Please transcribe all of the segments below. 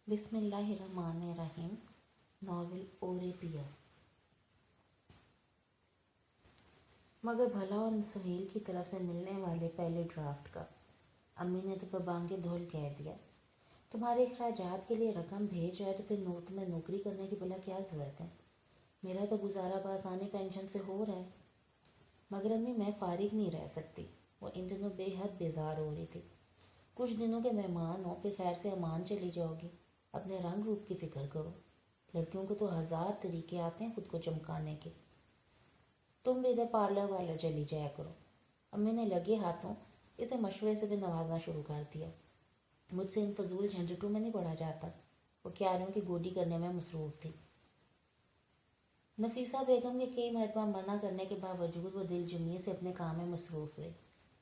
بسم اللہ الرحمن الرحیم۔ ناول اوریپیا۔ مگر بھلا اور سہیل کی طرف سے ملنے والے پہلے ڈرافٹ کا امی نے تو ببانگ دھول کہہ دیا، تمہارے اخراجات کے لیے رقم بھیج جائے تو پھر تمہیں نوکری کرنے کی بلا کیا ضرورت ہے؟ میرا تو گزارا بآسانی پینشن سے ہو رہا ہے۔ مگر امی میں فارغ نہیں رہ سکتی۔ وہ ان دنوں بے حد بیزار ہو رہی تھی۔ کچھ دنوں کے مہمان ہو پھر خیر سے امان چلی جاؤ گی۔ اپنے رنگ روپ کی فکر کرو، لڑکیوں کو تو ہزار طریقے آتے ہیں خود کو چمکانے کے۔ تم بھی ادھر پارلر وارلر چلی جایا کرو۔ امی نے لگے ہاتھوں اسے مشورے سے بھی نوازنا شروع کر دیا۔ مجھ سے ان فضول جھنجھٹوں میں نہیں پڑا جاتا۔ وہ کیاریوں کی گوڈی کرنے میں مصروف تھی۔ نفیسہ بیگم کے کئی مرتبہ منع کرنے کے باوجود وہ دل جمعی سے اپنے کام میں مصروف رہے۔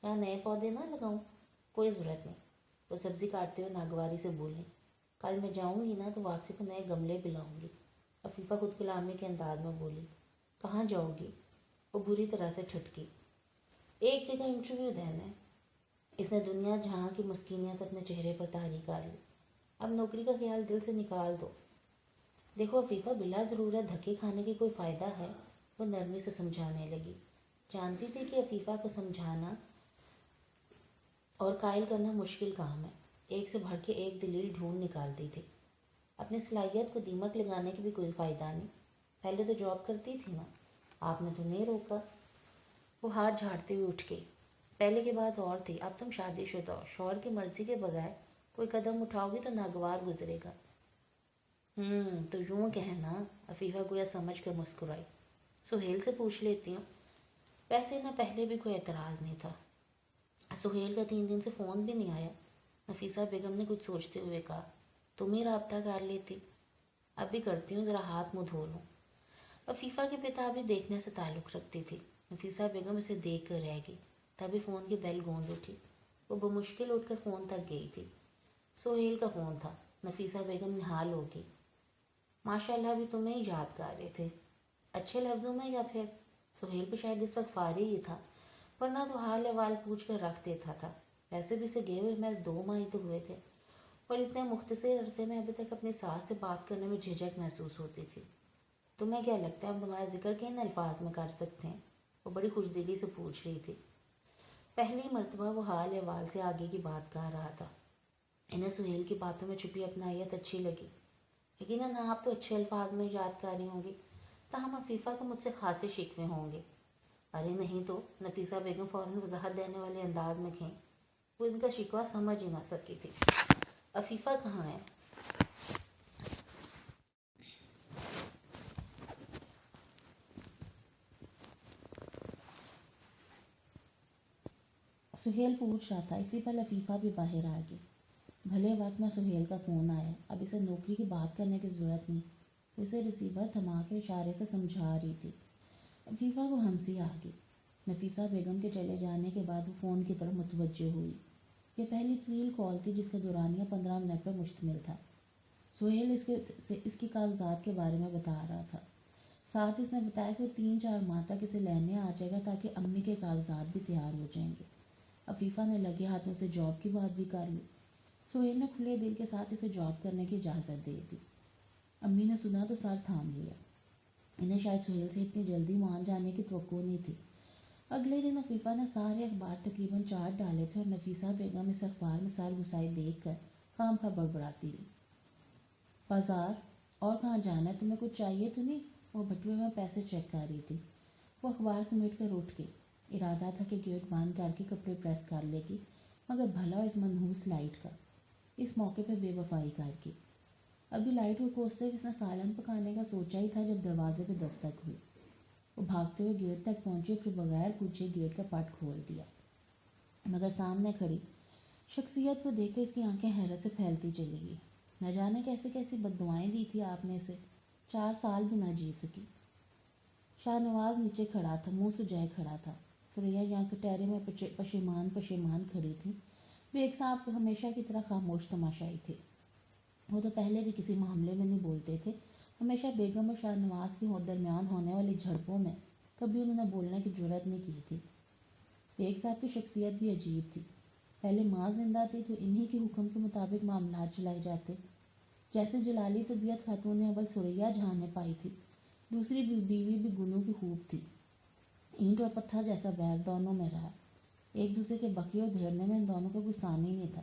یہاں نئے پودے نہ لگاؤں؟ کوئی ضرورت نہیں، وہ سبزی کاٹتے ہوئے ناگواری سے بولی۔ کل میں جاؤں گی نا تو واپسی کو نئے گملے بھی لاؤں گی۔ عفیفہ خود کلامی کے انداز میں بولی۔ کہاں جاؤ گی؟ وہ بری طرح سے ٹھٹکی۔ ایک جگہ انٹرویو دینا ہے۔ اس نے دنیا جہاں کی مسکینیت اپنے چہرے پر طاری کر لی۔ اب نوکری کا خیال دل سے نکال دو۔ دیکھو عفیفہ، بلا ضرورت دھکے کھانے کی کوئی فائدہ ہے؟ وہ نرمی سے سمجھانے لگی۔ جانتی تھی کہ عفیفہ کو سمجھانا اور قائل کرنا مشکل کام ہے۔ ایک سے بڑھ کے ایک دلیل ڈھونڈ نکالتی تھی۔ اپنی صلاحیت کو دیمک لگانے کی بھی کوئی فائدہ نہیں۔ پہلے تو جاب کرتی تھی نا، آپ نے تو نہیں روکا۔ وہ ہاتھ جھاڑتے ہوئے اٹھ گئی۔ پہلے کی بات اور تھی، اب تم شادی شدہ ہو، شوہر کی مرضی کے بغیر کوئی قدم اٹھاؤ گی تو ناگوار گزرے گا۔ تو یوں کہنا، عفیفہ گویا سمجھ کر مسکرائی۔ سہیل سے پوچھ لیتی ہوں۔ ویسے نہ پہلے بھی کوئی اعتراض نہیں تھا۔ سہیل کا 3 دن سے فون بھی نہیں آیا۔ نفیسہ بیگم نے کچھ سوچتے ہوئے کہا، تم ہی رابطہ کر لیتی۔ اب بھی کرتی ہوں، ذرا ہاتھ منہ دھو لوں۔ عفیفہ کے پتا بھی دیکھنے سے تعلق رکھتی تھی۔ نفیسہ بیگم اسے دیکھ کر رہ گئی، تبھی فون کی بیل گونج اٹھی۔ وہ بمشکل اٹھ کر فون تک گئی تھی۔ سہیل کا فون تھا۔ نفیسہ بیگم نہال ہو گئی۔ ماشاءاللہ بھی تمہیں ہی یاد کر رہے تھے۔ اچھے لفظوں میں یا پھر؟ سہیل بھی شاید اس وقت فارغ ہی تھا، ورنہ تو حال احوال پوچھ کر رکھ دیتا تھا۔ ویسے بھی اسے گئے ہوئے میں 2 ماہ ہی تو ہوئے تھے، اور اتنے مختصر عرصے میں ابھی تک اپنی ساس سے بات کرنے میں جھجک محسوس ہوتی تھی۔ تمہیں کیا لگتا ہے ہم تمہارا ذکر کن الفاظ میں کر سکتے ہیں؟ وہ بڑی خوش دلی سے پوچھ رہی تھی۔ پہلی مرتبہ وہ حال احوال سے آگے کی بات کر رہا تھا۔ انہیں سہیل کی باتوں میں چھپی اپنائیت اچھی لگی۔ یقیناً آپ تو اچھے الفاظ میں یاد کر رہی ہوں گی، تاہم عفیفہ کو مجھ سے خاصے شکوے ہوں گے۔ ارے نہیں تو، نفیسہ بیگم فوراً وضاحت دینے والے انداز میں کہیں۔ وہ ان کا شکوہ سمجھ ہی نہ سکی تھی۔ عفیفہ کہاں ہے؟ سہیل پوچھ رہا تھا، اسی پر عفیفہ بھی باہر آ گئی۔ بھلے وقت میں سہیل کا فون آیا، اب اسے نوکری کی بات کرنے کی ضرورت نہیں۔ اسے ریسیور تھما کے اشارے سے سمجھا رہی تھی۔ عفیفہ کو ہنسی آ گئی۔ نفیسہ بیگم کے چلے جانے کے بعد وہ فون کی طرف متوجہ ہوئی۔ یہ پہلی طویل کال تھی جس کا دورانیہ 15 منٹ پر مشتمل تھا۔ سہیل اس کی کاغذات کے بارے میں بتا رہا تھا۔ ساتھ اس نے بتایا کہ وہ 3-4 ماہ تک اسے لینے آ جائے گا تاکہ امی کے کاغذات بھی تیار ہو جائیں گے۔ عفیفہ نے لگے ہاتھوں سے جاب کی بات بھی کر لی۔ سہیل نے کھلے دل کے ساتھ اسے جاب کرنے کی اجازت دے دی۔ امی نے سنا تو سر تھام لیا۔ انہیں شاید سہیل سے اتنی جلدی مان جانے کی توقع نہیں تھی۔ اگلے دن عفیفہ نے سارے اخبار تقریباً 4 ڈالے تھے اور نفیسہ بیگم اس اخبار میں سر گھسائے دیکھ کر خام خواہ بڑبڑاتی رہی۔ بازار؟ اور کہاں جانا ہے؟ تمہیں کچھ چاہیے تو نہیں؟ وہ بٹوے میں پیسے چیک کر رہی تھی۔ وہ اخبار سمیٹ کر اٹھ گئی۔ ارادہ تھا کہ گیٹ بند کر کے کپڑے پریس کر لے گی، مگر بھلا اس منحوس لائٹ کا، اس موقع پہ بے وفائی کر گئی۔ ابھی لائٹ کو کوستے ہوئے اس نے سالن پکانے کا سوچا ہی تھا جب دروازے پہ دستک ہوئی۔ وہ بھاگتے ہوئے گیٹ تک پہنچی، پھر بغیر پوچھے گیٹ کا پٹ کھول دیا۔ مگر سامنے کھڑی شخصیت کو دیکھ کر اس کی آنکھیں حیرت سے پھیلتی چلی گئی۔ نہ جانے کیسی کیسی بددعائیں دی تھی آپ نے اسے، 4 سال بھی نہ جی سکی۔ شاہ نواز نیچے کھڑا تھا، منہ سجائے کھڑا تھا۔ سریا یہاں کٹہرے میں پشیمان کھڑی تھی۔ وہ ایک ساتھ ہمیشہ کی طرح خاموش تماشائی تھے۔ وہ تو پہلے بھی کسی معاملے میں نہیں بولتے تھے، ہمیشہ بیگم اور شاہ نواز کے درمیان ہونے والی جھڑپوں میں کبھی انہوں نے بولنے کی جرأت نہیں کی تھی۔ بیگ صاحب کی شخصیت بھی عجیب تھی۔ پہلے ماں زندہ تھی تو انہی کے حکم کے مطابق معاملات چلائے جاتے، جیسے جلالی طبیعت خاتون اول سریا جہاں نے پائی تھی، دوسری بیوی بھی گنوں کی خوب تھی۔ اینٹ اور پتھر جیسا ویر دونوں میں رہا، ایک دوسرے کے بقیے اور دھیڑنے میں ان دونوں کا کوئی ثانی نہیں تھا،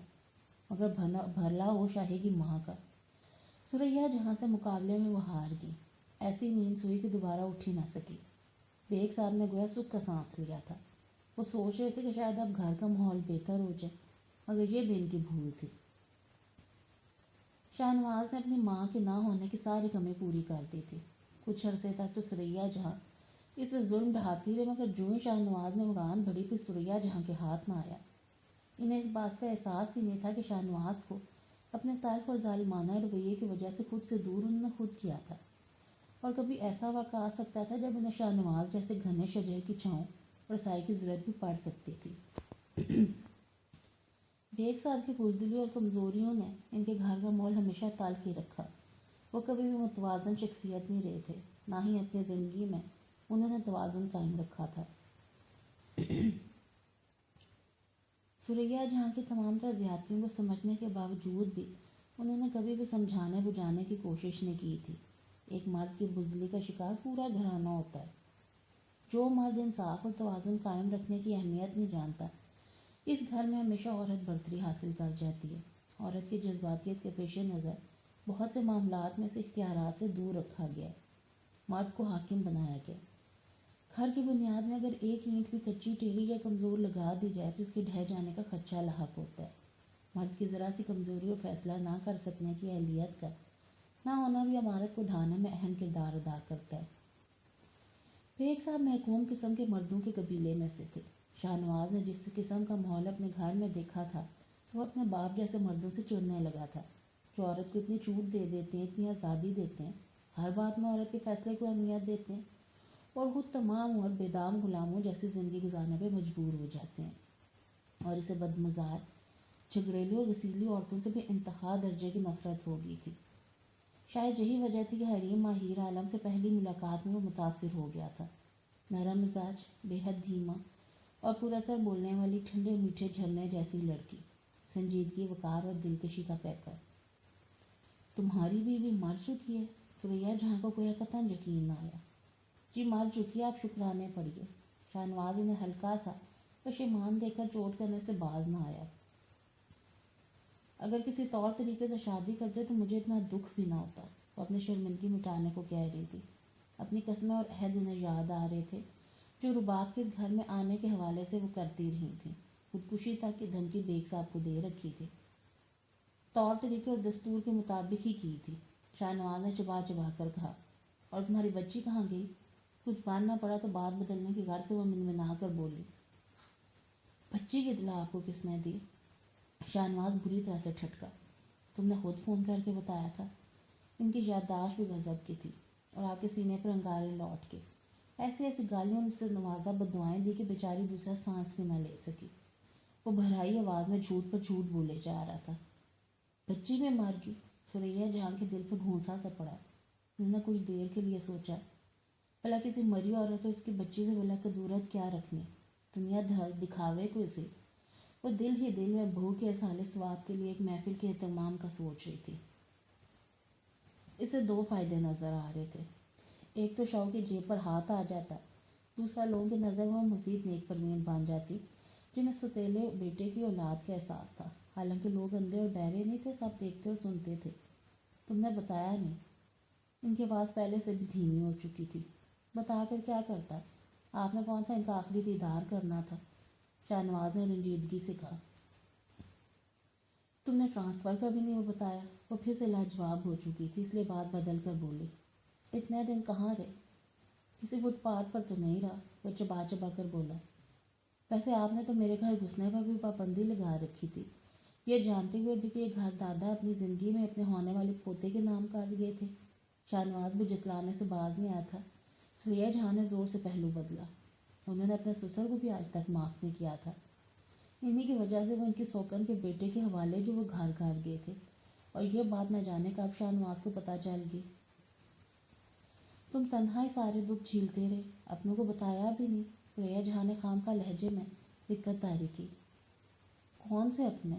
مگر بھلا ہو شاہی کی ماں کا۔ سریا جہاں سے مقابلے میں وہ ہار گئی، ایسی نیند سوئی کہ دوبارہ اٹھ ہی نہ سکی۔ بیگ صاحب نے گویا سکھ کا سانس لیا تھا، وہ سوچ رہے تھے کہ شاید اب گھر کا ماحول بہتر ہو جائے، مگر یہ بھی ان کی بھول تھی۔ شاہ نواز نے اپنی ماں کے نہ ہونے کی ساری کمی پوری کر دی تھی۔ کچھ عرصے تک تو سریا جہاں اس پہ ظلم ڈھاتی رہی، مگر جو ہی شاہ نواز نے اڑان بھری پھر سریا جہاں کے ہاتھ نہ آیا۔ انہیں اس بات کا احساس ہی نہیں تھا کہ شاہ نواز کو اپنے تلخ اور ظالمانہ رویے کی وجہ سے خود سے دور انہوں نے خود کیا تھا، اور کبھی ایسا وقت آ سکتا تھا جب انہیں شاہ نواز جیسے گھنے شجر کی چھاؤں اور سائے کی ضرورت بھی پڑ سکتی تھی۔ بیگ صاحب کی بزدلی اور کمزوریوں نے ان کے گھر کا ماحول ہمیشہ تلخ ہی رکھا۔ وہ کبھی بھی متوازن شخصیت نہیں رہے تھے، نہ ہی اپنی زندگی میں انہوں نے توازن قائم رکھا تھا۔ سریا جہاں کی تمام تر زیادتیوں کو سمجھنے کے باوجود بھی انہوں نے کبھی بھی سمجھانے بجھانے کی کوشش نہیں کی تھی۔ ایک مرد کی بزدلی کا شکار پورا گھرانہ ہوتا ہے۔ جو مرد انصاف اور توازن قائم رکھنے کی اہمیت نہیں جانتا، اس گھر میں ہمیشہ عورت برتری حاصل کر جاتی ہے۔ عورت کی جذباتیت کے پیش نظر بہت سے معاملات میں سے اختیارات سے دور رکھا گیا ہے، مرد کو حاکم بنایا گیا۔ گھر کی بنیاد میں اگر ایک اینٹ بھی کچی ٹیڑھی یا کمزور لگا دی جائے تو اس کے ڈھہ جانے کا خدشہ لاحق ہوتا ہے۔ مرد کی ذرا سی کمزوری اور فیصلہ نہ کر سکنے کی اہلیت کا نہ ہونا بھی عمارت کو ڈھانے میں اہم کردار ادا کرتا ہے۔ بیگ صاحب محکوم قسم کے مردوں کے قبیلے میں سے تھے۔ شاہ نواز نے جس قسم کا ماحول اپنے گھر میں دیکھا تھا، وہ اپنے باپ جیسے مردوں سے چننے لگا تھا، جو عورت کو اتنی چھوٹ دے دیتے ہیں، اتنی آزادی دیتے ہیں، ہر بات میں عورت کے فیصلے کو اہمیت دیتے ہیں، اور خود تمام عمر بے دام غلاموں جیسی زندگی گزارنے پہ مجبور ہو جاتے ہیں۔ اور اسے بدمزاج، جھگڑیلی اور غسیلی عورتوں سے بھی انتہا درجے کی نفرت ہو گئی تھی۔ شاید یہی وجہ تھی کہ حریم ماہر عالم سے پہلی ملاقات میں وہ متاثر ہو گیا تھا۔ نرم مزاج، بے حد دھیما اور پراثر بولنے والی ٹھنڈے میٹھے جھرنے جیسی لڑکی، سنجیدگی، وقار اور دلکشی کا پیکر۔ تمہاری بیوی مر چکی ہے؟ سریا جہاں کو کوئی قطعاً یقین نہ آیا۔ جی مر چکی، آپ شکرانے پڑیے۔ شاہ نواز انہیں ہلکا سا پشیمان دے کر چوٹ کرنے سے باز نہ آیا۔ اگر کسی طور طریقے سے شادی کرتے تو مجھے اتنا دکھ بھی نہ ہوتا۔ وہ اپنی شرمندگی مٹانے کو کہہ رہی تھی۔ اپنی قسمیں اور عہد انہیں یاد آ رہے تھے جو رباب کے اس گھر میں آنے کے حوالے سے وہ کرتی رہی تھیں۔ خودکشی تک کی دھمکی بیگ صاحب کو دے رکھی تھی، طور طریقے اور دستور کے مطابق ہی کی تھی۔ شاہ نواز نے چبا چبا کر کہا، اور تمہاری بچی کہاں گئی؟ کچھ بننا پڑا تو بات بدلنے کی غرض سے وہ منمنا کر بولی۔ بچی کی اطلاع آپ کو کس نے دی؟ شاہ نواز بری طرح سے ٹھٹکا۔ تم نے خود فون کر کے بتایا تھا۔ ان کی یادداشت بھی غضب کی تھی، اور آپ کے سینے پر انگارے لوٹ کے ایسی ایسی گالیوں نے سے نوازا، بددعائیں دی کہ بیچاری دوسرا سانس بھی نہ لے سکی۔ وہ بھرائی آواز میں جھوٹ پر جھوٹ بولے جا رہا تھا۔ بچی میں مار گئی؟ سریا جہاں کے دل پر گھونسا سا پڑا۔ انہوں نے کچھ دیر کے لیے سوچا، بھلا کسی مری عورت تو اس کی بچی سے بلا کدورت کیا رکھنی، دنیا دکھاوے کو اسے۔ وہ دل ہی دل میں بہو کے اصحال ثواب کے لیے ایک محفل کے اہتمام کا سوچ رہی تھی۔ اسے دو فائدے نظر آ رہے تھے، ایک تو شو کی جیب پر ہاتھ آ جاتا، دوسرا لوگوں کی نظر میں مزید نیک پروین بن جاتی جنہیں ستیلے بیٹے کی اولاد کا احساس تھا۔ حالانکہ لوگ اندھے اور بہرے نہیں تھے، سب دیکھتے اور سنتے تھے۔ تم نے بتایا نہیں؟ ان کی آواز پہلے سے بھی دھیمی ہو چکی تھی۔ بتا کر کیا کرتا؟ آپ نے کون سا ان کا آخری دیدار کرنا تھا؟ شاہ نواز نے رنجیدگی سے کہا۔ تم نے ٹرانسفر کا بھی نہیں وہ بتایا؟ وہ پھر سے لاجواب ہو چکی تھی، اس لیے بات بدل کر بولی۔ اتنے دن کہاں رہے؟ کسی فٹ پاتھ پر تو نہیں رہا، وہ چبا چبا کر بولا۔ ویسے آپ نے تو میرے گھر گھسنے پر بھی پابندی لگا رکھی تھی، یہ جانتے ہوئے بھی کہ یہ گھر دادا اپنی زندگی میں اپنے ہونے والے پوتے کے نام کر گئے تھے۔ شاہ نواز بھی جتلانے سے باز نہیں آیا تھا۔ سریا جہاں نے زور سے پہلو بدلا۔ انہوں نے اپنے سسر کو بھی آج تک معاف نہیں کیا تھا۔ انہی کی وجہ سے وہ ان کی سوکن کے بیٹے کے حوالے جو وہ گھر گئے تھے، اور یہ بات نہ جانے کب شاہ نواز کو پتہ چل گئی۔ تم تنہا ہی سارے دکھ جھیلتے رہے، اپنوں کو بتایا بھی نہیں؟ سریا جہاں نے خام کا لہجے میں دقت طاری کی۔ کون سے اپنے؟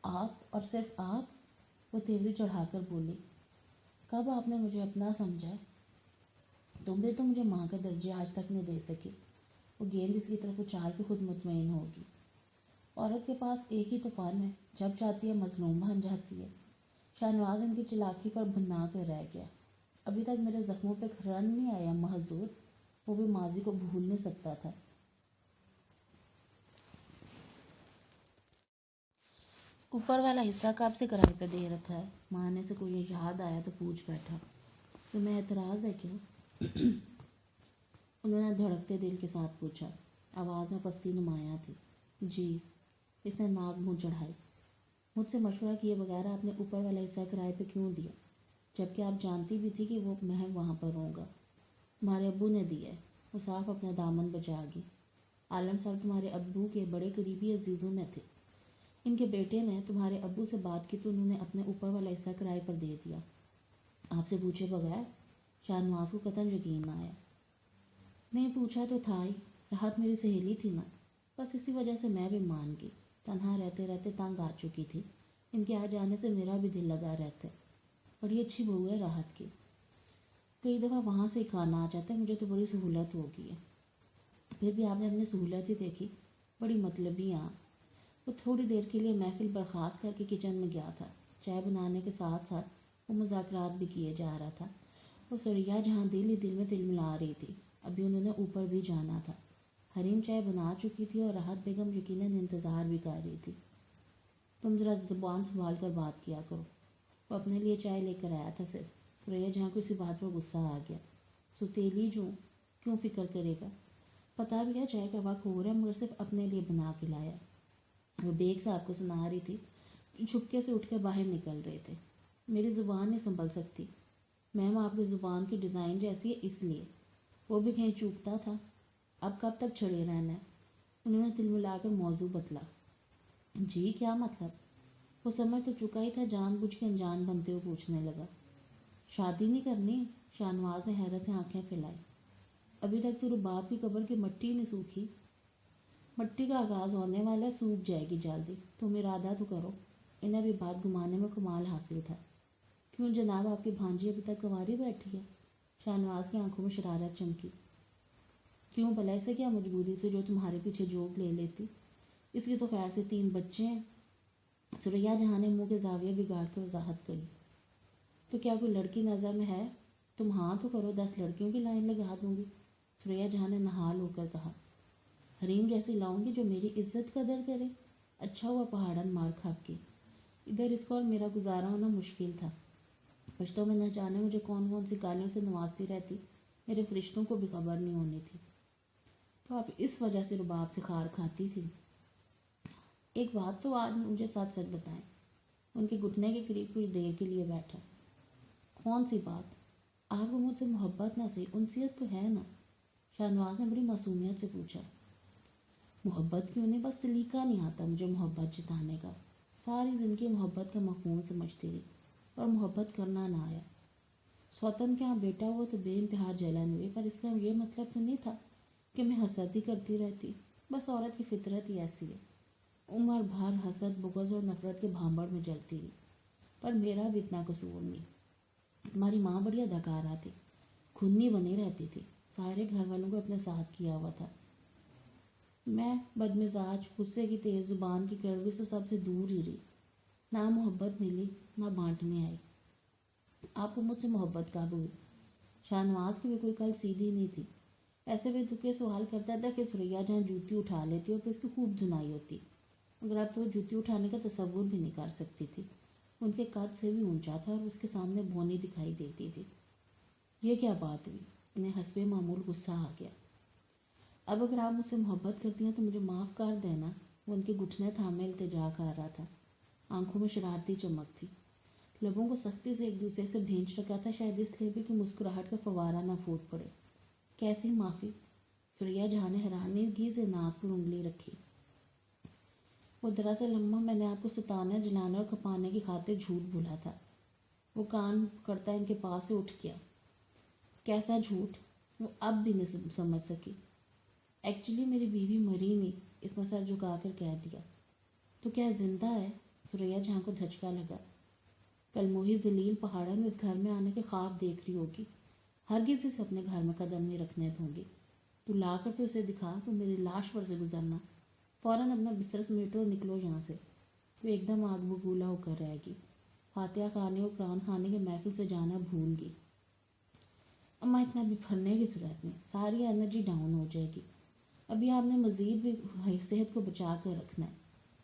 آپ اور صرف آپ؟ وہ تیوری چڑھا کر بولی، کب آپ نے مجھے اپنا سمجھا؟ تم بھی تو مجھے ماں کا درجہ آج تک نہیں دے سکی۔ وہ گیند اس کی طرف اچھال کے خود مطمئن ہوگی۔ عورت کے پاس ایک ہی طوفان ہے، جب چاہتی ہے مظلوم بن جاتی ہے۔ شاہنواز ان کی چلاکی پر بھنا کر رہ گیا۔ ابھی تک میرے زخموں پہ رن نہیں آیا محضور، وہ بھی ماضی کو بھول نہیں سکتا تھا۔ اوپر والا حصہ کب سے کرائے پہ دے رکھا ہے؟ ماں سے کوئی یاد آیا تو پوچھ بیٹھا، تمہیں اعتراض ہے کیا؟ انہوں نے دھڑکتے دل کے ساتھ پوچھا۔ آواز میں پستی نمایاں تھی۔ جی، اس نے ناک منہ چڑھائی۔ مجھ سے مشورہ کیے بغیر آپ نے اوپر والا حصہ کرائے پہ کیوں دیا، جبکہ آپ جانتی بھی تھی کہ وہ میں وہاں پر ہوں گا؟ تمہارے ابو نے دیا ہے۔ وہ صاف اپنا دامن بچا گئی۔ عالم صاحب تمہارے ابو کے بڑے قریبی عزیزوں میں تھے۔ ان کے بیٹے نے تمہارے ابو سے بات کی تو انہوں نے اپنے اوپر والا حصہ کرائے پر دے دیا، آپ سے پوچھے بغیر۔ شاہنواز کو قطعاً یقین نہ آیا۔ نہیں پوچھا تو تھا ہی، راحت میری سہیلی تھی نا، بس اسی وجہ سے میں بھی مان گئی۔ تنہا رہتے رہتے تنگ آ چکی تھی، ان کے آ جانے سے میرا بھی دل لگا رہتا ہے۔ بڑی اچھی بہو ہے راحت کی، کئی دفعہ وہاں سے کھانا آ جاتا ہے، مجھے تو بڑی سہولت ہو گئی ہے۔ پھر بھی آپ نے اپنی سہولت ہی دیکھی، بڑی مطلبی آپ۔ وہ تھوڑی دیر کے لیے محفل برخاست کر کے کچن میں گیا تھا۔ چائے بنانے کے ساتھ ساتھ وہ مذاکرات بھی کیے جا رہا تھا، اور سریا جہاں دل ہی دل میں تل ملا رہی تھی۔ ابھی انہوں نے اوپر بھی جانا تھا۔ حریم چائے بنا چکی تھی اور راحت بیگم یقیناً انتظار بھی کر رہی تھی۔ تم ذرا زبان سنبھال کر بات کیا کرو، وہ اپنے لیے چائے لے کر آیا تھا صرف۔ سریا جہاں کو اسی بات پر غصہ آ گیا۔ ستیلی جو کیوں فکر کرے گا، پتا بھی ہے چائے کا وقت ہو رہا ہے، مگر صرف اپنے لیے بنا کے لایا۔ وہ بیگ صاحب کو سنا رہی تھی، چھپکے سے اٹھ کر باہر نکل رہے تھے۔ میری زبان نہیں سنبھل سکتی میم، آپ کی زبان کی ڈیزائن جیسی ہے اس لیے۔ وہ بھی کہیں چوکتا تھا، اب کب تک چھڑے رہنا ہے؟ انہوں نے تل ملا کر موضوع بتلا۔ جی کیا مطلب؟ وہ سمجھ تو چکا ہی تھا، جان بوجھ کے انجان بنتے ہوئے پوچھنے لگا۔ شادی نہیں کرنی؟ شاہنواز نے حیرت سے آنکھیں پھیلائی۔ ابھی تک تو رباب کی قبر کی مٹی نہیں سوکھی۔ مٹی کا آغاز ہونے والا ہے، سوکھ جائے گی جلدی، تم ارادہ تو کرو۔ انہیں بھی بات گمانے میں کمال حاصل تھا۔ کیوں جناب، آپ کی بھانجی ابھی تک کنواری بیٹھی ہے؟ شاہنواز کی آنکھوں میں شرارت چمکی۔ کیوں بھلا، اسے کیا مجبوری تھی جو تمہارے پیچھے جوک لے لیتی؟ اس کی تو خیر سے 3 بچے ہیں۔ سریا جہاں نے منہ کے زاویے بگاڑ کر وضاحت کری۔ تو کیا کوئی لڑکی نظر میں ہے؟ تم ہاں تو کرو، 10 لڑکیوں کی لائن لگا دوں گی۔ سریا جہاں نے نہال ہو کر کہا۔ حریم جیسی لاؤں گی جو میری عزت قدر کرے؟ اچھا ہوا پہاڑن مار کھپ کی، ادھر اس کا اور میرا گزارا ہونا مشکل تھا۔ پشتوں میں نہ جانے مجھے کون کون سی گالیوں سے نوازتی رہتی، میرے فرشتوں کو بھی خبر نہیں ہونی تھی۔ تو آپ اس وجہ سے رباب سے خار کھاتی تھی؟ ایک بات تو آج مجھے سچ سچ بتائیں۔ ان کے گھٹنے کے قریب کچھ دیر کے لیے بیٹھا۔ کون سی بات؟ آپ کو مجھ سے محبت نہ صحیح انسیت تو ہے نا؟ شاہنواز نے بڑی معصومیت سے پوچھا۔ محبت کیوں نہیں، بس سلیقہ نہیں آتا مجھے محبت جتانے کا۔ ساری زندگی محبت کا مفہوم سمجھتی رہی، اور محبت کرنا نہ آیا۔ سوتن کے ہاں بیٹا ہوا تو بے انتہا جلن ہوئی، پر اس کا یہ مطلب تو نہیں تھا کہ میں حسد ہی کرتی رہتی۔ بس عورت کی فطرت ہی ایسی ہے، عمر بھر حسد، بغض اور نفرت کے بھانبڑ میں جلتی رہی۔ پر میرا بھی اتنا قصور نہیں۔ تمہاری ماں بڑی اداکارہ تھی، کھنی بنی رہتی تھی، سارے گھر والوں کو اپنے ساتھ کیا ہوا تھا۔ میں بدمزاج، غصے کی تیز زبان کی کڑوی سے سب سے دور ہی رہی، نہ محبت ملی نہ بانٹنے آئی۔ آپ کو مجھ سے محبت کب ہوئی؟ شاہنواز کی بھی کوئی کل سیدھی نہیں تھی، ایسے بھی دکھے سوال کرتا تھا کہ سریا جہاں جوتی اٹھا لیتی اور پھر اس کی خوب دھنائی ہوتی، مگر اب تو وہ جوتی اٹھانے کا تصور بھی نہیں کر سکتی تھی۔ ان کے قد سے بھی اونچا تھا اور اس کے سامنے بونی دکھائی دیتی تھی۔ یہ کیا بات ہوئی؟ انہیں حسب معمول غصہ آ گیا۔ اب اگر آپ مجھ سے محبت کرتی ہیں تو مجھے معاف کر دینا۔ وہ ان کے گھٹنے تھامے التجا کر رہا تھا، آنکھوں میں شرارتی چمک تھی، لبوں کو سختی سے ایک دوسرے سے بھینچ رکھا تھا، شاید اس لیے بھی کہ مسکراہٹ کا فوارہ نہ پھوٹ پڑے۔ کیسی معافی؟ سریا جہاں نے حیرانگی سے ناک پر انگلی رکھی۔ وہ دراصل اماں، میں نے آپ کو ستانے، جلانے اور کھپانے کی خاطر جھوٹ بولا تھا۔ وہ کان کرتا ان کے پاس سے اٹھ گیا۔ کیسا جھوٹ؟ وہ اب بھی نہیں سمجھ سکی۔ ایکچولی میری بیوی مری نہیں، اس نے سر جھکا کر کہہ دیا۔ تو کیا زندہ ہے؟ سریا جہاں کو دھچکا لگا۔ کل موہی ذلیل پہاڑن اس گھر میں آنے کے خواب دیکھ رہی ہوگی، ہرگز اسے اپنے گھر میں قدم نہیں رکھنے دوں گی۔ تو لا کر تو اسے دکھا تو میری لاش پر سے گزرنا، فوراً اپنا بستر سمیٹو اور نکلو یہاں سے۔ تو ایک دم آگ بگولا ہو کر رہے گی، فاتحہ خانے اور قرآن خانے کے محفل سے جانا بھول گی۔ اماں اتنا بھی پھرنے کی صورت نہیں، ساری انرجی ڈاؤن ہو جائے گی۔ ابھی آپ نے مزید بھی صحت کو بچا کر رکھنا ہے،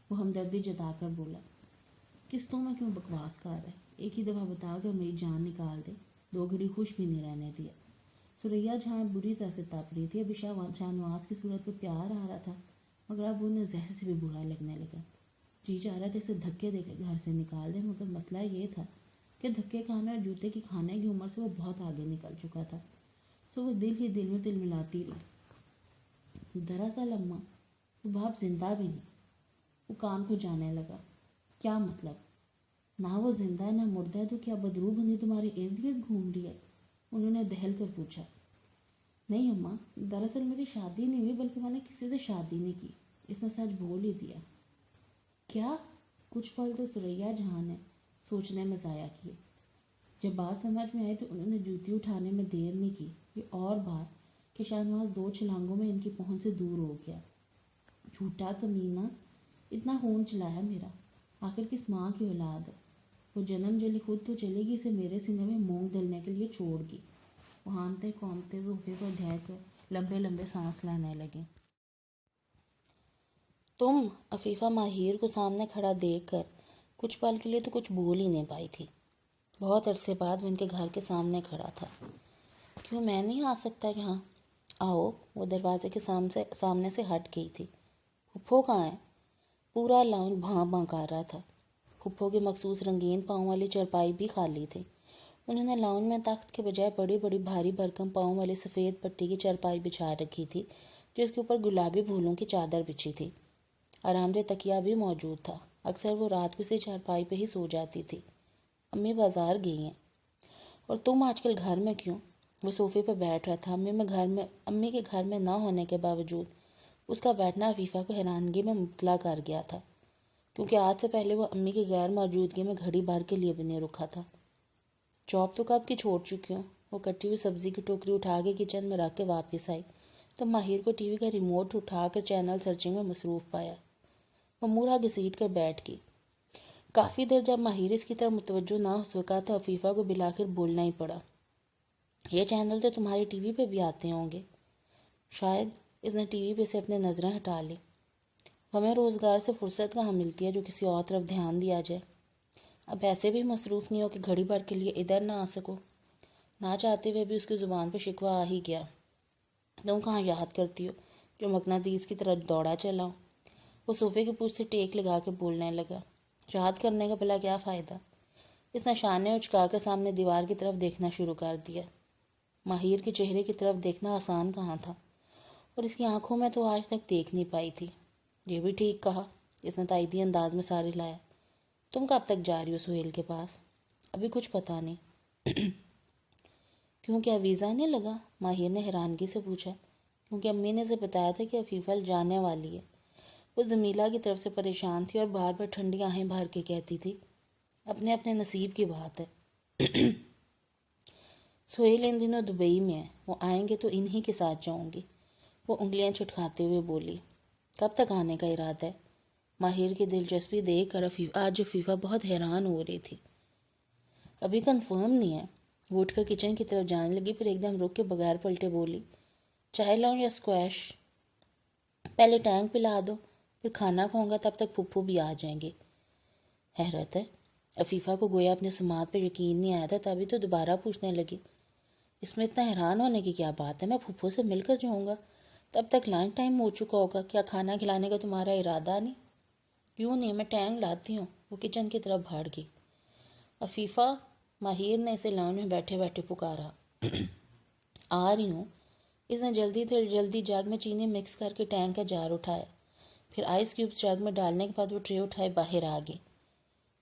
وہ ہمدردی جتا کر بولا۔ قسطوں میں کیوں بکواس کر رہے، ایک ہی دفعہ بتا کر میری جان نکال دے، 2 گھڑی خوش بھی نہیں رہنے دیا۔ سریا جہاں بری طرح سے تپ رہی تھی، ابھی شاہ نواز کی صورت پہ پیار آ رہا تھا، مگر اب انہیں زہر سے بھی برا لگنے لگا۔ جی چاہ رہا کہ اسے دھکے دے کے گھر سے نکال دے، مگر مسئلہ یہ تھا کہ دھکے کھانے اور جوتے کی کھانے کی عمر سے وہ بہت آگے نکل چکا تھا، سو وہ دل ہی دل میں دل ملاتی رہی۔ دراصل اماں وہ باپ زندہ بھی نہیں۔ وہ کان کو جانے لگا۔ کیا مطلب؟ نہ وہ زندہ ہے نہ مردہ ہے، تو کیا بدرو بنی تمہارے ارد گرد گھوم رہی ہے؟ انہوں نے دہل کر پوچھا۔ نہیں اماں، دراصل میری شادی نہیں ہوئی، بلکہ میں نے کسی سے شادی نہیں کی، اس نے سچ بول ہی دیا۔ کیا؟ کچھ پل تو سریا جہاں نے سوچنے میں ضائع کیے۔ جب بات سمجھ میں آئی تو انہوں نے جوتی اٹھانے میں دیر نہیں کی۔ یہ اور بات کہ شاہنواز 2 چھلانگوں میں ان کی پہنچ سے دور ہو گیا۔ جھوٹا کمینہ، اتنا خون چلایا میرا، آخر کس ماں کی اولاد ہے؟ وہ جنم جلی خود تو چلے گی، اسے میرے سینے میں مونگ ڈلنے کے لیے چھوڑ گی۔ وہ ہانتے کونپتے صوفے پر ڈھہ کر لمبے لمبے سانس لینے لگی۔ تم؟ عفیفہ ماہر کو سامنے کھڑا دیکھ کر کچھ پل کے لیے تو کچھ بول ہی نہیں پائی تھی۔ بہت عرصے بعد وہ ان کے گھر کے سامنے کھڑا تھا۔ کیوں میں نہیں آ سکتا یہاں؟ آؤ۔ وہ دروازے کے سامنے سے ہٹ گئی تھی۔ پھپھو کہاں ہے؟ پورا لاؤنج بھاں بھاں کر رہا تھا۔ پھپھو کی مخصوص رنگین پاؤں والی چرپائی بھی خالی تھی۔ انہوں نے لاؤنج میں تخت کے بجائے بڑی بڑی بھاری بھرکم پاؤں والی سفید پٹی کی چرپائی بچھا رکھی تھی، جس کے اوپر گلابی پھولوں کی چادر بچھی تھی۔ آرام دہ تکیہ بھی موجود تھا۔ اکثر وہ رات کو اسی چارپائی پہ ہی سو جاتی تھی۔ امی بازار گئی ہیں۔ اور تم آج کل گھر میں کیوں؟ وہ صوفے پہ بیٹھ رہا تھا۔ امی کے گھر میں نہ ہونے کے باوجود اس کا بیٹھنا عفیفہ کو حیرانگی میں مبتلا کر گیا تھا، کیونکہ آج سے پہلے وہ امی کی غیر موجودگی میں گھڑی بھر کے لیے بھی نہیں رکا تھا۔ جاب تو کب کی چھوڑ چکی ہوں۔ وہ کٹی ہوئی سبزی کی ٹوکری اٹھا کے کچن میں رکھ کے واپس آئی تو ماہر کو ٹی وی کا ریموٹ اٹھا کر چینل سرچنگ میں مصروف پایا۔ وہ منہ گھسیٹ کر بیٹھ گئی۔ کافی دیر جب ماہر اس کی طرف متوجہ نہ ہو سکا تو عفیفہ کو بالآخر بولنا ہی پڑا۔ یہ چینل تو تمہاری ٹی وی پہ بھی آتے ہوں گے۔ شاید اس نے ٹی وی پہ سے اپنے نظریں ہٹا لی۔ ہمیں روزگار سے فرصت کہاں ملتی ہے جو کسی اور طرف دھیان دیا جائے۔ اب ایسے بھی مصروف نہیں ہو کہ گھڑی بھر کے لیے ادھر نہ آ سکو۔ نہ چاہتے ہوئے بھی اس کی زبان پہ شکوہ آ ہی گیا۔ تم کہاں یاد کرتی ہو جو مقناطیس کی طرح دوڑا چلا ہوں۔ وہ صوفے کی پوچھ سے ٹیک لگا کر بولنے لگا۔ یاد کرنے کا بھلا کیا فائدہ؟ اس نے شانے اچکا کر سامنے دیوار کی طرف دیکھنا شروع کر دیا۔ ماہر کے چہرے کی طرف دیکھنا آسان کہاں تھا، اور اس کی آنکھوں میں تو آج تک دیکھ نہیں پائی تھی۔ یہ بھی ٹھیک کہا، اس نے تائیدی انداز میں ساری لایا۔ تم کب تک جا رہی ہو سہیل کے پاس؟ ابھی کچھ پتا نہیں۔ کیوں، کیا ویزا نہیں لگا؟ ماہر نے حیرانگی سے پوچھا، کیونکہ امی نے اسے بتایا تھا کہ عفیفہ جانے والی ہے۔ وہ زمیلہ کی طرف سے پریشان تھی اور بار بار ٹھنڈی آہیں بھر کے کہتی تھی، اپنے اپنے نصیب کی بات ہے۔ سہیل ان دنوں دبئی میں ہے، وہ آئیں گے تو انہی کے ساتھ جاؤں گی۔ وہ انگلیاں چٹکاتے ہوئے بولی۔ کب تک آنے کا ارادہ ہے؟ ماہر کی دلچسپی دیکھ کر آج عفیفہ بہت حیران ہو رہی تھی۔ ابھی کنفرم نہیں ہے۔ وہ اٹھ کر کچن کی طرف جانے لگی، پھر ایک دم رک کے بغیر پلٹے بولی، چائے لاؤں یا اسکویش؟ پہلے ٹینک پلا دو، پھر کھانا کھاؤں گا، تب تک پھپھو بھی آ جائیں گے۔ حیرت ہے، عفیفہ کو گویا اپنے سماعت پہ یقین نہیں آیا تھا، تبھی تو دوبارہ پوچھنے لگی، اس میں اتنا حیران ہونے کی کیا بات ہے؟ میں پھپھو سے مل کر جاؤں گا، تب تک لنچ ٹائم ہو چکا ہوگا، کیا کھانا کھلانے کا تمہارا ارادہ نہیں؟ کیوں نہیں، میں ٹینک لاتی ہوں۔ وہ کچن کی طرف بھاڑ گئی۔ عفیفہ، ماہر نے اسے لاؤنج میں بیٹھے بیٹھے پکارا۔ آ رہی ہوں۔ اس نے جلدی جگ میں چینی مکس کر کے ٹینک کا جار اٹھایا، پھر آئس کیوبز جگ میں ڈالنے کے بعد وہ ٹرے اٹھائے باہر آ گئی۔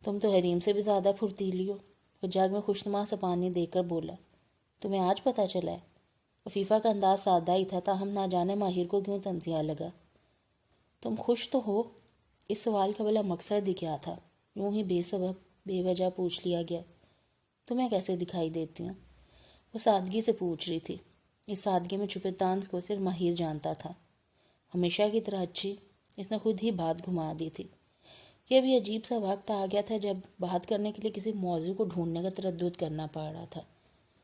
تم تو حریم سے بھی زیادہ پھرتیلی ہو، وہ جگ میں خوشنما سا پانی دے کر بولا۔ تمہیں آج پتہ چلا ہے؟ عفیفہ کا انداز سادہ ہی تھا، تاہم نہ جانے ماہر کو کیوں طنزیہ لگا۔ تم خوش تو ہو؟ اس سوال کا بلا مقصد ہی کیا تھا؟ یوں ہی بے سبب بے وجہ پوچھ لیا گیا۔ تمہیں کیسے دکھائی دیتی ہوں؟ وہ سادگی سے پوچھ رہی تھی۔ اس سادگی میں چھپے طنز کو صرف ماہر جانتا تھا۔ ہمیشہ کی طرح اچھی، اس نے خود ہی بات گھما دی تھی۔ یہ بھی عجیب سا وقت آ گیا تھا جب بات کرنے کے لیے کسی موضوع کو ڈھونڈنے کا تردد کرنا پڑ رہا تھا،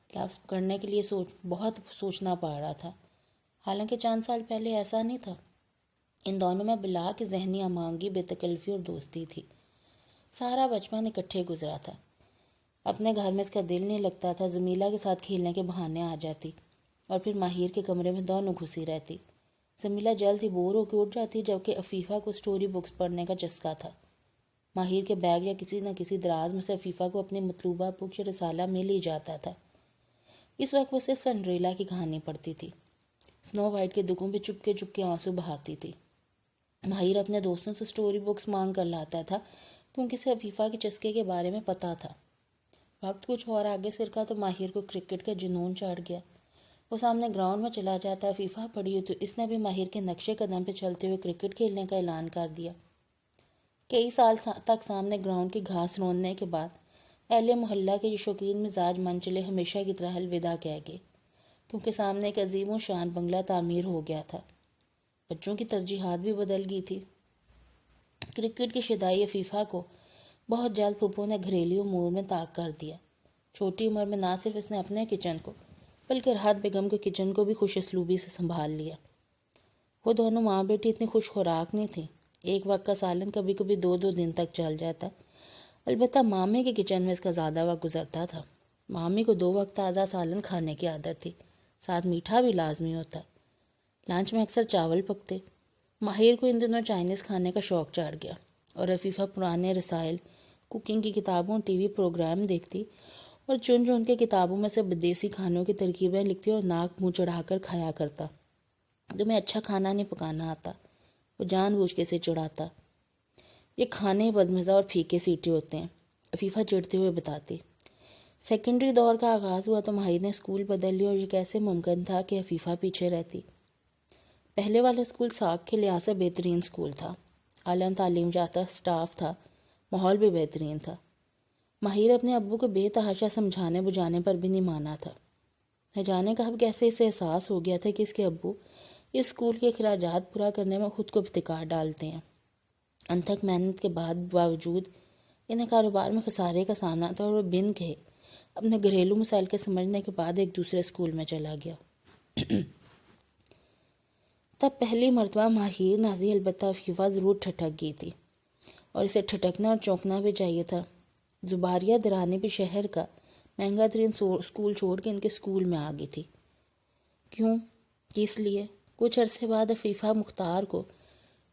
لفظ پکڑنے کے لیے بہت سوچنا پڑ رہا تھا۔ حالانکہ چند سال پہلے ایسا نہیں تھا۔ ان دونوں میں بلا کے ذہنی ہمانگی، بے تکلفی اور دوستی تھی۔ سارا بچپن اکٹھے گزرا تھا۔ اپنے گھر میں اس کا دل نہیں لگتا تھا، زمیلہ کے ساتھ کھیلنے کے بہانے آ جاتی اور پھر ماہر کے کمرے میں دونوں گھسی رہتی۔ زمیلہ جلد ہی بور ہو کے اٹھ جاتی، جبکہ عفیفہ کو سٹوری بکس پڑھنے کا چسکا تھا۔ ماہر کے بیگ یا کسی نہ کسی دراز میں سے عفیفہ کو اپنی مطلوبہ بک یا رسالہ مل ہی جاتا تھا۔ اس وقت وہ صرف سنڈریلا کی کہانی پڑھتی تھی، سنو وائٹ کے دکھوں پہ چپکے چپکے آنسو بہاتی تھی۔ ماہر اپنے دوستوں سے سٹوری بکس مانگ کر لاتا تھا کیونکہ اسے عفیفہ کے چسکے کے بارے میں پتہ تھا۔ وقت کچھ اور آگے سرکا تو ماہر کو کرکٹ کا جنون چڑھ گیا۔ وہ سامنے گراؤنڈ میں چلا جاتا، عفیفہ پڑی ہو تو اس نے بھی ماہر کے نقشے قدم پہ چلتے ہوئے کرکٹ کھیلنے کا اعلان کر دیا۔ کئی سال تک سامنے گراؤنڈ کی گھاس روندنے کے بعد اہل محلہ کے یہ شوقین مزاج منچلے ہمیشہ کی طرح الوداع کہہ گئے، کیونکہ سامنے ایک عظیم و شان بنگلہ تعمیر ہو گیا تھا۔ بچوں کی ترجیحات بھی بدل گئی تھی۔ کرکٹ کی شدائی عفیفہ کو بہت جلد پھپھو نے گھریلو امور میں طاق کر دیا۔ چھوٹی عمر میں نہ صرف اس نے اپنے کچن کو بلکہ راحت بیگم کے کچن کو بھی خوش اسلوبی سے سنبھال لیا۔ وہ دونوں ماں بیٹی اتنی خوش خوراک نہیں تھی۔ ایک وقت کا سالن کبھی کبھی 2 دن تک چل جاتا۔ البتہ مامی کے کچن میں اس کا زیادہ وقت گزرتا تھا۔ مامی کو 2 وقت تازہ سالن کھانے کی عادت تھی، ساتھ میٹھا بھی لازمی ہوتا۔ لنچ میں اکثر چاول پکتے۔ ماہر کو ان دنوں چائنیز کھانے کا شوق چڑھ گیا اور عفیفہ پرانے رسائل، کوکنگ کی کتابوں، ٹی وی پروگرام دیکھتی اور چن کے کتابوں میں سے دیسی کھانوں کی ترکیبیں لکھتی اور ناک منہ چڑھا کر کھایا کرتا۔ تمہیں اچھا کھانا نہیں پکانا آتا، وہ جان بوجھ کے سے چڑھاتا۔ یہ کھانے بدمزہ اور پھیکے سیٹے ہوتے ہیں، عفیفہ چڑھتے ہوئے بتاتی۔ سیکنڈری دور کا آغاز ہوا تو ماہر نے اسکول بدل لیا اور یہ کیسے ممکن تھا کہ عفیفہ پیچھے رہتی۔ پہلے والا اسکول ساکھ کے لحاظ سے بہترین اسکول تھا، اعلیٰ تعلیم یافتہ اسٹاف تھا، ماحول بھی بہترین تھا۔ ماہر اپنے ابو کو بے تحاشا سمجھانے بجھانے پر بھی نہیں مانا تھا۔ نہ جانے کب کیسے اسے احساس ہو گیا تھا کہ اس کے ابو اس اسکول کے اخراجات پورا کرنے میں خود کو افتقار ڈالتے ہیں۔ انتھک محنت کے باوجود انہیں کاروبار میں خسارے کا سامنا تھا اور وہ بن کہے اپنے گھریلو مسائل کے سمجھنے کے بعد ایک دوسرے اسکول میں چلا گیا۔ تب پہلی مرتبہ ماہر نازی، البتہ عفیفہ ضرور ٹھٹک گئی تھی اور اسے ٹھٹکنا اور چونکنا بھی چاہیے تھا۔ زباریہ درانی بھی شہر کا مہنگا ترین اسکول چھوڑ کے ان کے اسکول میں آ گئی تھی۔ کیوں؟ اس لیے کچھ عرصے بعد عفیفہ مختار کو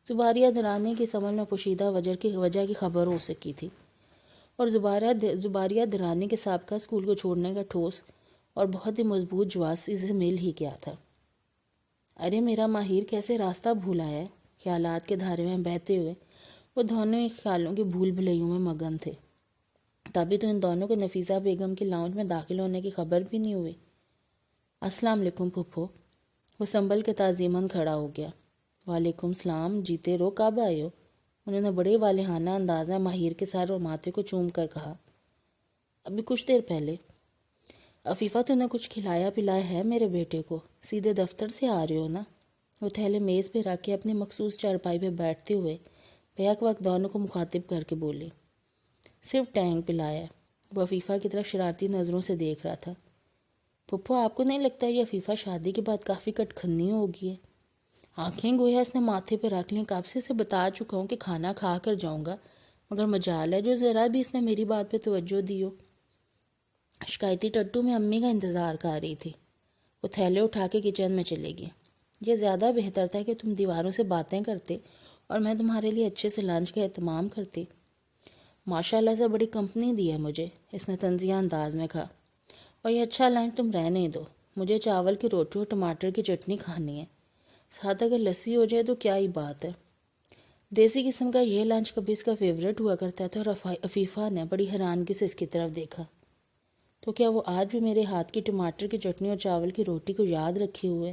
زباریہ درانی کی عمل میں پوشیدہ وجہ کی خبر ہو سکی تھی اور زباریہ درانی کے سابقہ اسکول کو چھوڑنے کا ٹھوس اور بہت ہی مضبوط جواز اسے مل ہی گیا تھا۔ ارے میرا ماہر کیسے راستہ بھول آیا ہے؟ خیالات کے دھارے میں بہتے ہوئے وہ دونوں ہی خیالوں کی بھول بھلیوں میں مگن تھے۔ تبھی تو ان دونوں کو نفیسہ بیگم کے لاؤنج میں داخل ہونے کی خبر بھی نہیں ہوئی۔ السلام علیکم پھپھو۔ وہ سنبھل کے تعظیماً کھڑا ہو گیا۔ وعلیکم السلام، جیتے رو، کب آئے ہو؟ انہوں نے بڑے والہانہ انداز میں ماہر کے سر اور ماتھے کو چوم کر کہا۔ ابھی کچھ دیر پہلے۔ عفیفہ تو نے کچھ کھلایا پلایا ہے میرے بیٹے کو؟ سیدھے دفتر سے آ رہے ہو نا؟ وہ تھیلے میز پہ رکھ کے اپنی مخصوص چارپائی پہ بیٹھتے ہوئے بیک وقت دونوں کو مخاطب کر کے بولی۔ صرف ٹینگ پلایا ہے۔ وہ عفیفہ کی طرف شرارتی نظروں سے دیکھ رہا تھا۔ پھپھو آپ کو نہیں لگتا یہ عفیفہ شادی کے بعد کافی کٹکھنی ہوگی ہے؟ آنکھیں گویا اس نے ماتھے پہ رکھ لیں۔ کب سے بتا چکا ہوں کہ کھانا کھا کر جاؤں گا، مگر مجال ہے جو ذرا بھی اس نے میری بات پہ توجہ دی ہو۔ شکایتی ٹٹو میں امی کا انتظار کر رہی تھی۔ وہ تھیلے اٹھا کے کچن میں چلے گئی۔ یہ زیادہ بہتر تھا کہ تم دیواروں سے باتیں کرتے اور میں تمہارے لیے اچھے سے لنچ کا اہتمام کرتی۔ ماشاءاللہ سے بڑی کمپنی دی ہے مجھے، اس نے طنزیہ انداز میں کہا، اور یہ اچھا لنچ تم رہنے دو، مجھے چاول کی روٹی اور ٹماٹر کی چٹنی کھانی ہے، ساتھ اگر لسی ہو جائے تو کیا ہی بات ہے۔ دیسی قسم کا یہ لنچ کبھی اس کا فیوریٹ ہوا کرتا تھا اور عفیفہ نے بڑی حیرانگی سے اس کی طرف دیکھا۔ تو کیا وہ آج بھی میرے ہاتھ کی ٹماٹر کی چٹنی اور چاول کی روٹی کو یاد رکھے ہوئے؟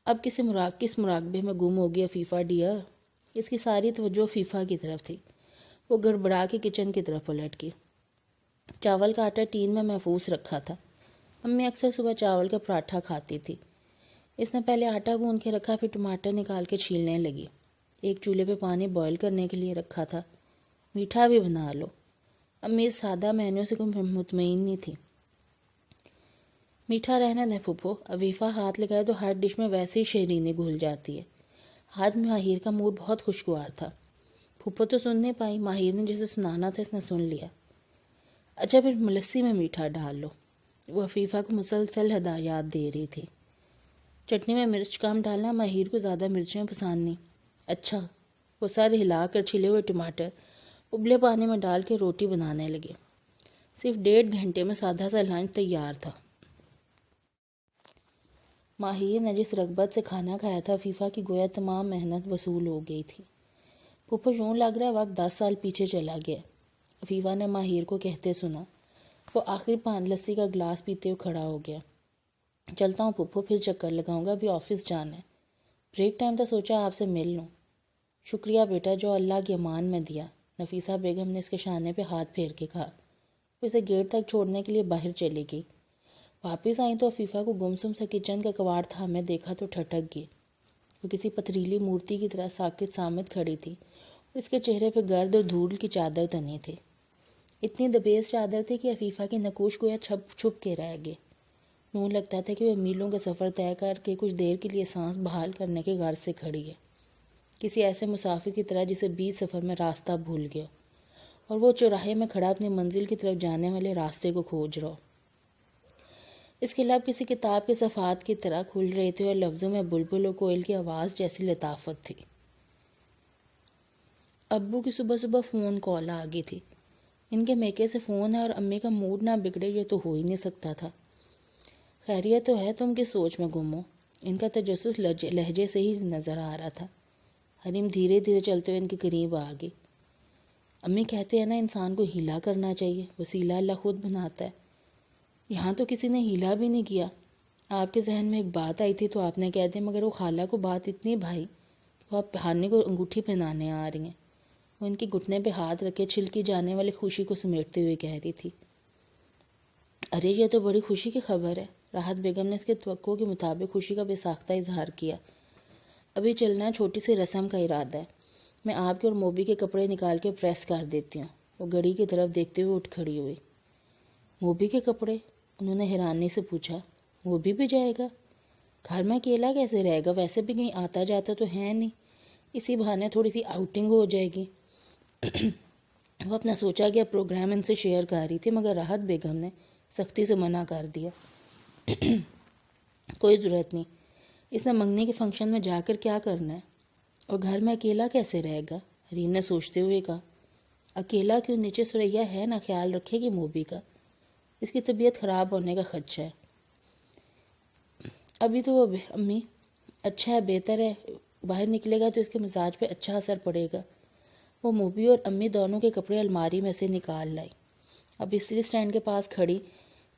اب کس مراقبے میں گم ہوگی عفیفہ ڈیئر؟ اس کی ساری توجہ عفیفہ کی طرف تھی۔ وہ گڑبڑا کے کچن کی طرف پلٹ گئی۔ چاول کا آٹا ٹین میں محفوظ رکھا تھا۔ امی اکثر صبح چاول کا پراٹھا کھاتی تھی۔ اس نے پہلے آٹا گوندھ کے رکھا، پھر ٹماٹر نکال کے چھیلنے لگی۔ ایک چولہے پہ پانی بوائل کرنے کے لیے رکھا تھا۔ میٹھا بھی بنا لو۔ امی اس سادہ مینیو سے کوئی مطمئن نہیں تھی۔ میٹھا رہنے دیں پھپھو، عفیفہ ہاتھ لگائے تو ہر ڈش میں ویسے ہی شیرینی گھل جاتی ہے۔ آج ماہر کا موڈ بہت خوشگوار تھا۔ پھپھو تو سن نہیں پائی، ماہر نے جسے سنانا تھا اس نے سن لیا۔ اچھا پھر لسی میں میٹھا ڈال لو، وہ عفیفہ کو مسلسل ہدایات دے رہی تھی۔ چٹنی میں مرچ کم ڈالنا، ماہر کو زیادہ مرچیں پسند نہیں۔ اچھا، وہ سر ہلا کر چھلے ہوئے ٹماٹر ابلے پانی میں ڈال کے روٹی بنانے لگے۔ صرف 1.5 گھنٹے میں سادہ سا لنچ تیار تھا۔ ماہر نے جس رغبت سے کھانا کھایا تھا، عفیفہ کی گویا تمام محنت وصول ہو گئی تھی۔ پھپھو یوں لگ رہا ہے وقت 10 سال پیچھے چلا گیا، عفیفہ نے ماہر کو کہتے سنا۔ وہ آخر لسی کا گلاس پیتے ہوئے کھڑا ہو گیا۔ چلتا ہوں پھپھو، پھر چکر لگاؤں گا، ابھی آفس جانا ہے۔ بریک ٹائم تھا، سوچا آپ سے مل لوں۔ شکریہ بیٹا، جو اللہ کی امان میں دیا، نفیسہ بیگم نے اس کے شانے پہ ہاتھ پھیر کے کہا۔ وہ اسے گیٹ تک چھوڑنے کے لیے باہر چلی گئی۔ واپس آئیں تو عفیفہ کو گمسم سا کچن کا کواڑ تھامے دیکھا تو ٹھٹک گئی۔ وہ کسی پتھریلی مورتی کی طرح ساکت سامت کھڑی تھی اور اس کے چہرے پہ گرد اور دھول کی چادر تنی تھی۔ اتنی دبیز چادر تھی کہ عفیفہ کی نقوش گویا چھپ کے رہ گئے۔ یوں لگتا تھا کہ وہ میلوں کا سفر طے کر کے کچھ دیر کے لیے سانس بحال کرنے کے غرض سے کھڑی ہے، کسی ایسے مسافر کی طرح جسے بیچ سفر میں راستہ بھول گیا اور وہ چوراہے میں کھڑا اپنی منزل کی طرف جانے والے راستے کو کھوج رہا ہو۔ اس کے لب کسی کتاب کے صفحات کی طرح کھل رہے تھے اور لفظوں میں بلبل و کوئل کی آواز جیسی لطافت تھی۔ ابو کی صبح صبح فون کال آ گئی تھی۔ ان کے میکے سے فون ہے اور امی کا موڈ نہ بگڑے یہ تو ہو ہی نہیں سکتا تھا۔ خیریت تو ہے، تم کس سوچ میں گم ہو؟ ان کا تجسس لہجے سے ہی نظر آ رہا تھا۔ حریم دھیرے دھیرے چلتے ہوئے ان کے قریب آ گئی۔ امی کہتے ہیں نا انسان کو ہیلا کرنا چاہیے، وسیلہ اللہ خود بناتا ہے۔ یہاں تو کسی نے ہیلا بھی نہیں کیا۔ آپ کے ذہن میں ایک بات آئی تھی تو آپ نے کہہ دی، مگر وہ خالہ کو بات اتنی بھائی تو آپ ہانے کو انگوٹھی پہنانے آ رہی ہیں۔ وہ ان کے گھٹنے پہ ہاتھ رکھے چھلکی جانے والی خوشی کو سمیٹتے ہوئے کہہ رہی تھی۔ ارے یہ تو بڑی خوشی کی خبر ہے۔ راحت بیگم نے اس کے توقع کے مطابق خوشی کا بے ساختہ اظہار کیا۔ ابھی چلنا چھوٹی سی رسم کا ارادہ ہے، میں آپ کے اور موبی کے کپڑے نکال کے پریس کر دیتی ہوں۔ وہ گھڑی کی طرف دیکھتے ہوئے اٹھ کھڑی ہوئی۔ موبی کے کپڑے؟ انہوں نے حیرانی سے پوچھا۔ موبی بھی جائے گا؟ گھر میں اکیلا کیسے رہے گا؟ ویسے بھی کہیں آتا جاتا تو ہے نہیں، اسی بہانے تھوڑی سی آؤٹنگ ہو جائے گی۔ وہ اپنا سوچا گیا پروگرام ان سے شیئر کر رہی تھی، مگر راحت بیگم نے سختی سے منع کر دیا۔ کوئی ضرورت نہیں، اس نے منگنی کے فنکشن میں جا کر کیا کرنا ہے؟ اور گھر میں اکیلا کیسے رہے گا؟ حریم نے سوچتے ہوئے کہا۔ اکیلا کیوں؟ نیچے سریا ہے نا، خیال رکھے گی موبی کا، اس کی طبیعت خراب ہونے کا خدشہ ہے۔ ابھی تو وہ امی اچھا ہے، بہتر ہے، باہر نکلے گا تو اس کے مزاج پہ اچھا اثر پڑے گا۔ وہ موبی اور امی دونوں کے کپڑے الماری میں سے نکال لائی۔ اب استری سٹینڈ کے پاس کھڑی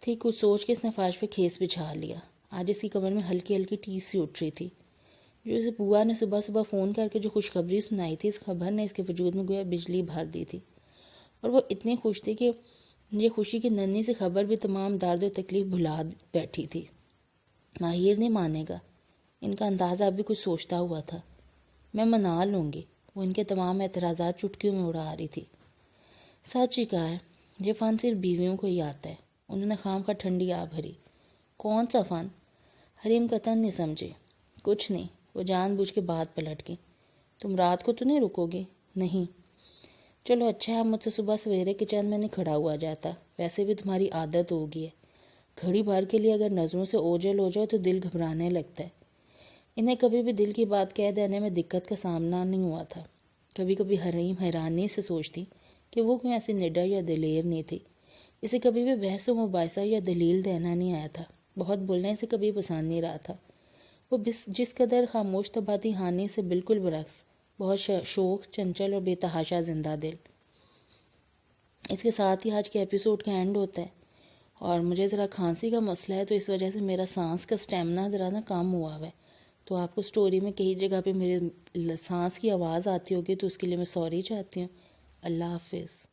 تھی، کچھ سوچ کے اس نے فرش پہ کھیس بچھا لیا۔ آج اس کی کمر میں ہلکی ہلکی ٹیس سی اٹھ رہی تھی۔ جو اسے بوا نے صبح صبح فون کر کے جو خوشخبری سنائی تھی، اس خبر نے اس کے وجود میں گویا بجلی بھر دی تھی، اور وہ اتنی خوش تھی کہ یہ خوشی کی ننھی سی خبر بھی تمام درد و تکلیف بھلا بیٹھی تھی۔ ماہر نہیں مانے گا، ان کا اندازہ ابھی کچھ سوچتا ہوا تھا۔ میں منا لوں گی، وہ ان کے تمام اعتراضات چٹکیوں میں اڑا رہی تھی۔ سچ ہی کہا ہے، یہ فن صرف بیویوں کو ہی آتا ہے۔ انہوں نے خام خواہ ٹھنڈی آ بھری۔ کون سا فن؟ حریم قطن نہیں سمجھے۔ کچھ نہیں، وہ جان بوجھ کے بات پلٹ گئی۔ تم رات کو تو نہیں رکو گے؟ نہیں۔ چلو اچھا ہے، مجھ سے صبح سویرے کچن میں نہیں کھڑا ہوا جاتا، ویسے بھی تمہاری عادت ہو گئی ہے۔ گھڑی بھر کے لیے اگر نظروں سے اوجھل ہو جاؤ تو دل گھبرانے لگتا ہے۔ انہیں کبھی بھی دل کی بات کہہ دینے میں دقت کا سامنا نہیں ہوا تھا۔ کبھی کبھی حریم حیرانی سے سوچتی کہ وہ کوئی ایسی نڈر یا دلیر نہیں تھی۔ اسے کبھی بھی بحث و مباحثہ یا دلیل دینا نہیں آیا تھا، بہت بولنا اسے کبھی پسند نہیں رہا تھا۔ وہ جس قدر خاموش طبع تھی، ہانی سے بالکل برعکس، بہت شوق، چنچل اور بے تحاشا زندہ دل۔ اس کے ساتھ ہی آج کے ایپیسوڈ کا اینڈ ہوتا ہے، اور مجھے ذرا کھانسی کا مسئلہ ہے تو اس وجہ سے میرا سانس کا سٹیمنا ذرا کم ہوا ہوا ہے، تو آپ کو سٹوری میں کئی جگہ پہ میرے سانس کی آواز آتی ہوگی تو اس کے لیے میں سوری چاہتی ہوں۔ اللہ حافظ.